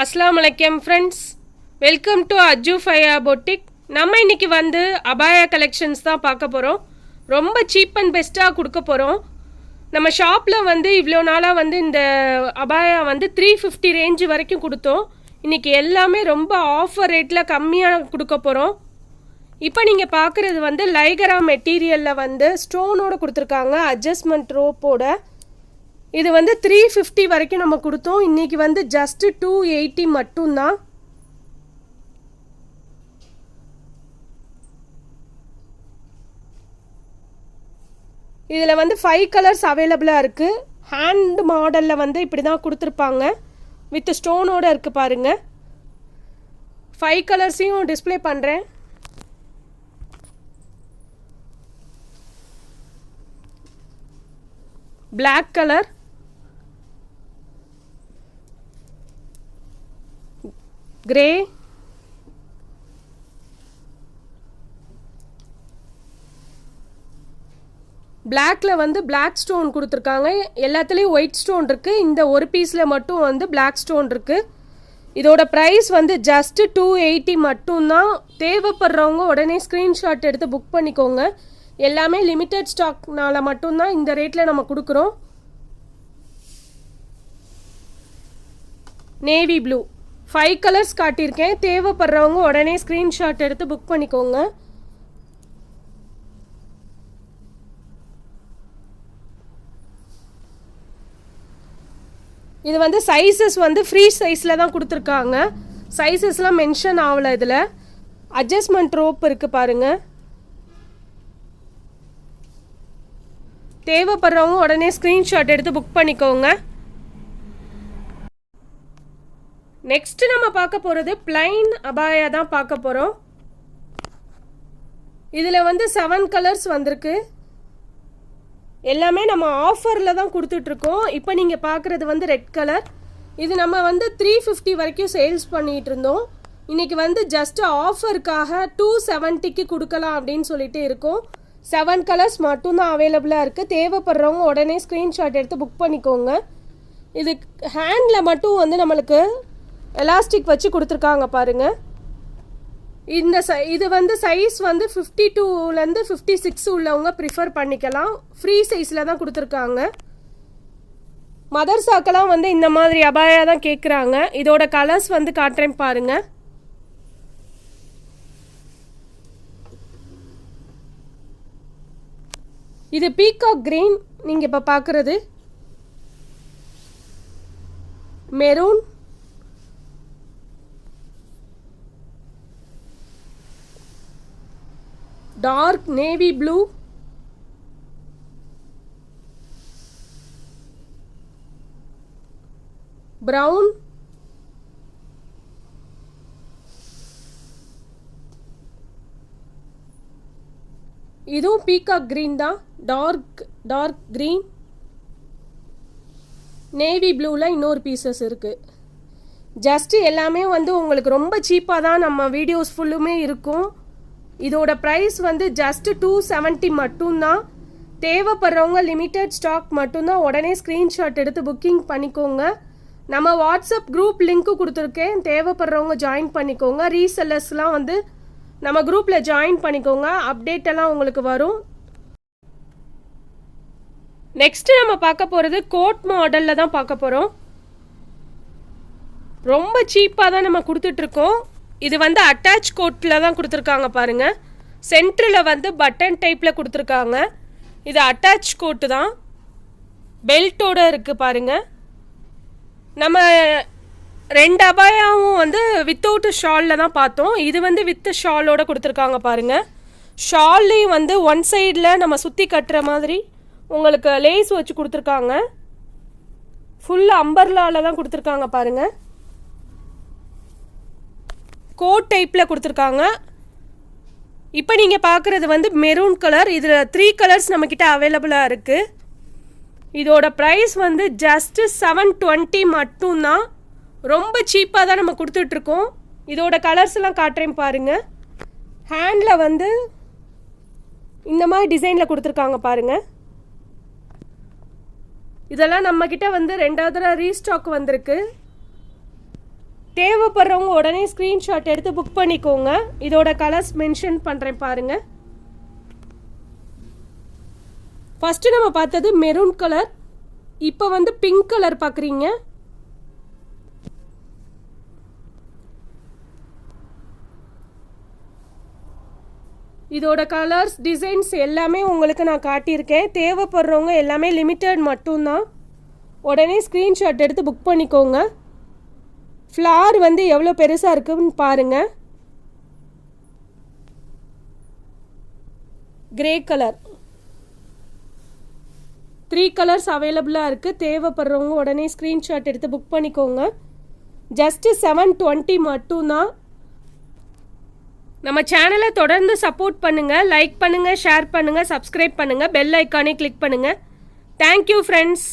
அஸ்ஸலாமு அலைக்கும் friends, welcome to Aju ஃபையா boutique. நம்ம இன்றைக்கி வந்து அபாயா கலெக்ஷன்ஸ் தான் பார்க்க போகிறோம். ரொம்ப சீப் அண்ட் பெஸ்ட்டாக கொடுக்க போகிறோம். நம்ம ஷாப்பில் வந்து இவ்வளோ நாளாக வந்து இந்த அபாயா வந்து 350 ரேஞ்சு வரைக்கும் கொடுத்தோம். இன்றைக்கி எல்லாமே ரொம்ப ஆஃபர் ரேட்டில் கம்மியாக கொடுக்க போகிறோம். இப்போ நீங்கள் பார்க்குறது வந்து லைகரா மெட்டீரியலில் வந்து ஸ்டோனோடு கொடுத்துருக்காங்க, அட்ஜஸ்ட்மெண்ட் ரோப்போட. இது வந்து 350 வரைக்கும் நம்ம கொடுத்தோம். இன்றைக்கி வந்து ஜஸ்ட்டு 280 மட்டும்தான். இதில் வந்து 5 கலர்ஸ் அவைலபிளாக இருக்குது. ஹேண்ட் மாடலில் வந்து இப்படி தான் கொடுத்துருப்பாங்க, வித் ஸ்டோனோடு இருக்குது பாருங்கள். 5 கலர்ஸையும் டிஸ்பிளே பண்ணுறேன். பிளாக் கலர், கிரே, பிளாக்ல வந்து பிளாக் ஸ்டோன் கொடுத்துருக்காங்க. எல்லாத்துலேயும் ஒயிட் ஸ்டோன் இருக்குது. இந்த ஒரு பீஸில் மட்டும் வந்து பிளாக் ஸ்டோன் இருக்குது. இதோட ப்ரைஸ் வந்து ஜஸ்ட்டு 280 மட்டும்தான். தேவைப்படுறவங்க உடனே ஸ்க்ரீன்ஷாட் எடுத்து புக் பண்ணிக்கோங்க. எல்லாமே லிமிட்டட் ஸ்டாக்னால மட்டும்தான் இந்த ரேட்டில் நம்ம கொடுக்குறோம். நேவி ப்ளூ 5 கலர்ஸ் காட்டியிருக்கேன். தேவைப்படுறவங்க உடனே ஸ்க்ரீன்ஷாட் எடுத்து புக் பண்ணிக்கோங்க. இது வந்து சைஸஸ் வந்து ஃப்ரீ சைஸில் தான் கொடுத்துருக்காங்க. சைஸஸ்லாம் மென்ஷன் ஆகலை. இதில் அட்ஜஸ்ட்மெண்ட் ரோப் இருக்குது பாருங்கள். தேவைப்படுறவங்க உடனே ஸ்க்ரீன்ஷாட் எடுத்து புக் பண்ணிக்கோங்க. நெக்ஸ்ட்டு நம்ம பார்க்க போகிறது பிளைன் அபாயா தான் பார்க்க போகிறோம். இதில் வந்து 7 கலர்ஸ் வந்திருக்கு. எல்லாமே நம்ம ஆஃபரில் தான் கொடுத்துட்ருக்கோம். இப்போ நீங்கள் பார்க்குறது வந்து ரெட் கலர். இது நம்ம வந்து 350 வரைக்கும் சேல்ஸ் பண்ணிகிட்டு இருந்தோம். இன்றைக்கி வந்து ஜஸ்ட்டு ஆஃபருக்காக 270க்கு கொடுக்கலாம் அப்படின்னு சொல்லிட்டு இருக்கோம். 7 கலர்ஸ் மட்டும்தான் அவைலபிளாக இருக்குது. தேவைப்படுறவங்க உடனே ஸ்க்ரீன்ஷாட் எடுத்து புக் பண்ணிக்கோங்க. இது ஹேண்டில் மட்டும் வந்து நம்மளுக்கு எலாஸ்டிக் வச்சு கொடுத்துருக்காங்க பாருங்கள். இது வந்து சைஸ் வந்து 52லேருந்து 56 உள்ளவங்க ப்ரிஃபர் பண்ணிக்கலாம். ஃப்ரீ சைஸில் தான் கொடுத்துருக்காங்க. மதர்ஸாக்கெல்லாம் வந்து இந்த மாதிரி அபாயா தான் கேட்குறாங்க. இதோட கலர்ஸ் வந்து காட்டுறேன் பாருங்கள். இது பீகாக் கிரீன், நீங்கள் இப்போ பார்க்குறது maroon, dark navy blue, brown, இதுவும் பீகாக் கிரீன் தான். டார்க் கிரீன், நேவி ப்ளூவில் இன்னொரு பீசஸ் இருக்குது. ஜஸ்ட்டு எல்லாமே வந்து உங்களுக்கு ரொம்ப சீப்பாக தான் நம்ம வீடியோஸ் ஃபுல்லுமே இருக்கும். இதோட ப்ரைஸ் வந்து ஜஸ்ட்டு 270 மட்டும்தான். தேவைப்படுறவங்க லிமிட்டட் ஸ்டாக் மட்டும்தான். உடனே ஸ்க்ரீன்ஷாட் எடுத்து புக்கிங் பண்ணிக்கோங்க. நம்ம வாட்ஸ்அப் குரூப் லிங்க்கு கொடுத்துருக்கேன். தேவைப்படுறவங்க ஜாயின் பண்ணிக்கோங்க. ரீசெல்லர்ஸ்லாம் வந்து நம்ம குரூப்பில் ஜாயின் பண்ணிக்கோங்க. அப்டேட் எல்லாம் உங்களுக்கு வரும். நெக்ஸ்ட்டு நம்ம பார்க்க போகிறது கோட் மாடலில் தான் பார்க்க போகிறோம். ரொம்ப சீப்பாக தான் நம்ம கொடுத்துட்ருக்கோம். இது வந்து அட்டாச் கோட்டில் தான் கொடுத்துருக்காங்க பாருங்கள். சென்டரில் வந்து பட்டன் டைப்பில் கொடுத்துருக்காங்க. இது அட்டாச் கோட்டு தான், பெல்ட்டோடு இருக்குது பாருங்கள். நம்ம 2 அபாயாவும் வந்து வித்தவுட் ஷாலில் தான் பார்த்தோம். இது வந்து வித் ஷாலோடு கொடுத்துருக்காங்க பாருங்கள். ஷால்லையும் வந்து ஒன் சைடில் நம்ம சுற்றி கட்டுற மாதிரி உங்களுக்கு லேஸ் வச்சு கொடுத்துருக்காங்க. ஃபுல் அம்பர்லாவில் தான் கொடுத்துருக்காங்க பாருங்கள். கோட் டைப்பில் கொடுத்துருக்காங்க. இப்போ நீங்கள் பார்க்குறது வந்து மெரூன் கலர். இதில் 3 கலர்ஸ் நம்மக்கிட்ட அவைலபிளாக இருக்குது. இதோட ப்ரைஸ் வந்து ஜஸ்ட்டு 720 மட்டும்தான். ரொம்ப சீப்பாக தான் நம்ம கொடுத்துட்ருக்கோம். இதோட கலர்ஸ் எல்லாம் காட்டுறேன் பாருங்கள். ஹேண்டில் வந்து இந்த மாதிரி டிசைனில் கொடுத்துருக்காங்க பாருங்கள். இதெல்லாம் நம்மக்கிட்ட வந்து 2வது தடவை ரீஸ்டாக் வந்திருக்கு. தேவைப்படுறவங்க உடனே ஸ்க்ரீன்ஷாட் எடுத்து புக் பண்ணிக்கோங்க. இதோட கலர்ஸ் மென்ஷன் பண்ணுறேன் பாருங்கள். ஃபஸ்ட்டு நம்ம பார்த்தது மெரூன் கலர், இப்போ வந்து பிங்க் கலர் பார்க்குறீங்க. இதோட கலர்ஸ் டிசைன்ஸ் எல்லாமே உங்களுக்கு நான் காட்டியிருக்கேன். தேவைப்படுறவங்க எல்லாமே லிமிட்டட் மட்டும்தான். உடனே ஸ்க்ரீன்ஷாட் எடுத்து புக் பண்ணிக்கோங்க. ஃப்ளார் வந்து எவ்வளோ பெருசாக இருக்குன்னு பாருங்கள். கிரே கலர் 3 கலர்ஸ் அவைலபிளாக இருக்குது. தேவைப்படுறவங்க உடனே ஸ்க்ரீன்ஷாட் எடுத்து புக் பண்ணிக்கோங்க. ஜஸ்ட்டு 720 மட்டும்தான். நம்ம சேனலை தொடர்ந்து சப்போர்ட் பண்ணுங்கள். லைக் பண்ணுங்கள், ஷேர் பண்ணுங்கள், சப்ஸ்கிரைப் பண்ணுங்கள், பெல் ஐக்கானே கிளிக் பண்ணுங்கள். Thank you friends.